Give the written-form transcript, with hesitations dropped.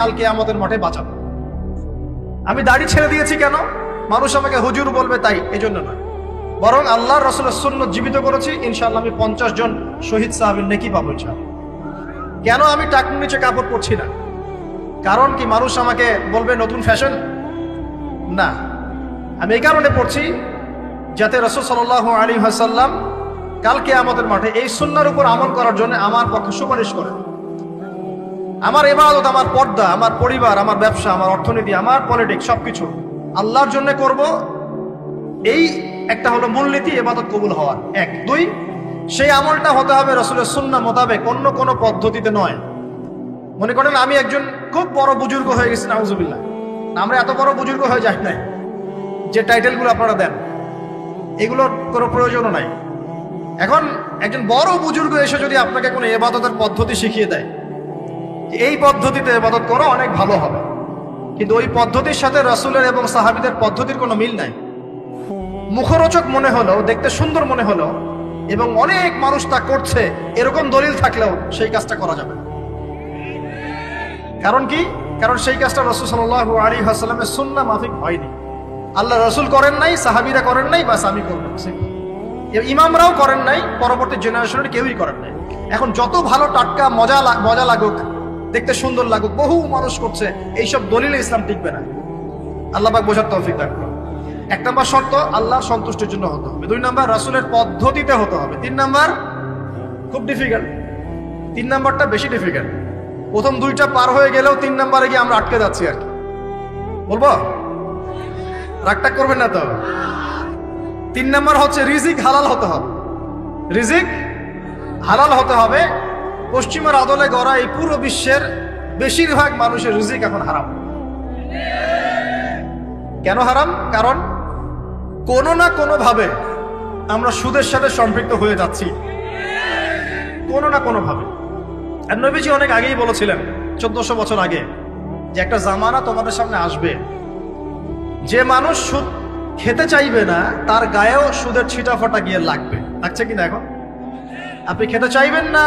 কাল কিয়ামতের মাঠে বাঁচাবো। আমি দাড়ি ছেড়ে দিয়েছি কেন? মানুষ আমাকে হুজুর বলবে তাই, এজন্য নয়, বরং আল্লাহর রাসূলের সুন্নাত জীবিত করেছি, ইনশাআল্লাহ আমি 50 জন শহীদ সাহাবীর নেকি পাবো ইনশাআল্লাহ। কেন আমি টাকনুর নিচে কাপড় পরছি না? কারণ কি মানুষ আমাকে বলবে নতুন ফ্যাশন? না, আমি এই কারণে পড়ছি যাতে রাসূল সাল্লাল্লাহু আলাইহি ওয়াসাল্লাম কাল কিয়ামতের মাঠে এই সুন্নাহর উপর আমল করার জন্য আমার পক্ষে সুপারিশ করেন। আমার ইবাদত, আমার পর্দা, আমার পরিবার, আমার ব্যবসা, আমার অর্থনীতি, আমার পলিটিক্স সবকিছু আল্লাহর জন্য করব, এই একটা হলো মূলনীতি ইবাদত কবুল হওয়ার। এক। দুই, সেই আমলটা হতে হবে রাসূলের সুন্নাহ মোতাবেক, অন্য কোনো পদ্ধতিতে নয়। মনে করেন আমি একজন খুব বড় বুজুর্গ হয়ে গেছি, নাউজুবিল্লাহ। আমরা এত বড় বুজুর্গ হয়ে যাই নাই, যে টাইটেলগুলো আপনারা দেন এগুলোর কোনো প্রয়োজনও নাই। এখন একজন বড় বুজুর্গ এসে যদি আপনাকে কোনো ইবাদতের পদ্ধতি শিখিয়ে দেয়, এই পদ্ধতিতে ইবাদত করো, অনেক ভালো হবে, কিন্তু ওই পদ্ধতির সাথে রাসূলের এবং সাহাবীদের পদ্ধতির কোনো মিল নাই। মুখরোচক মনে হলো, দেখতে সুন্দর মনে হলো, এবং অনেক মানুষ তা করছে এরকম দলিল থাকলেও সেই কাজটা করা যাবে না। কারণ কি? কারণ সেই কাজটা রাসূল সাল্লাল্লাহু আলাইহি ওয়াসাল্লামের সুন্নাহ মাফিক হয়নি। আল্লাহ রাসূল করেন নাই, সাহাবীরা করেন নাই, বাস আমি করব। ইমামরাও করেন নাই, পরবর্তী জেনারেশনের কেউই করেন নাই। এখন যত ভালো টাটকা মজা লাগুক, দেখতে সুন্দর লাগুক, বহু মানুষ করছে, এইসব দলিলে ইসলাম টিকবে না। আল্লাহ পাক বোঝার তৌফিক দান করুন। 1 নম্বর শর্ত, আল্লাহর সন্তুষ্টির জন্য হতে হবে। 2 নম্বর, রাসূলের পদ্ধতিতে হতে হবে। 3 নম্বর, খুব ডিফিকাল্ট, 3 নম্বরটা বেশি ডিফিকাল্ট। প্রথম 2টা পার হয়ে গেলেও 3 নম্বরে গিয়ে আমরা আটকে যাচ্ছি আর কি। বলবো? রাগটা করবেন না তো? 3 নম্বর হচ্ছে রিজিক হালাল হতে হবে। রিজিক হালাল হতে হবে। পশ্চিমের আদলে গড়া এই পুরো বিশ্বের বেশিরভাগ মানুষের রিজিক এখন হারাম। কেন হারাম? কারণ কোনো না কোনো ভাবে আমরা সুদের সাথে সম্পৃক্ত হয়ে যাচ্ছি, কোনো না কোনো ভাবে। আর নবীজি অনেক আগেই বলেছিলেন, 1400 বছর আগে, যে একটা জামানা তোমাদের সামনে আসবে, যে মানুষ সুদ খেতে চাইবে না তার গায়েও সুদের ছিটাফাটা গিয়ে লাগবে। লাগছে কিনা? এখন আপনি খেতে চাইবেন না,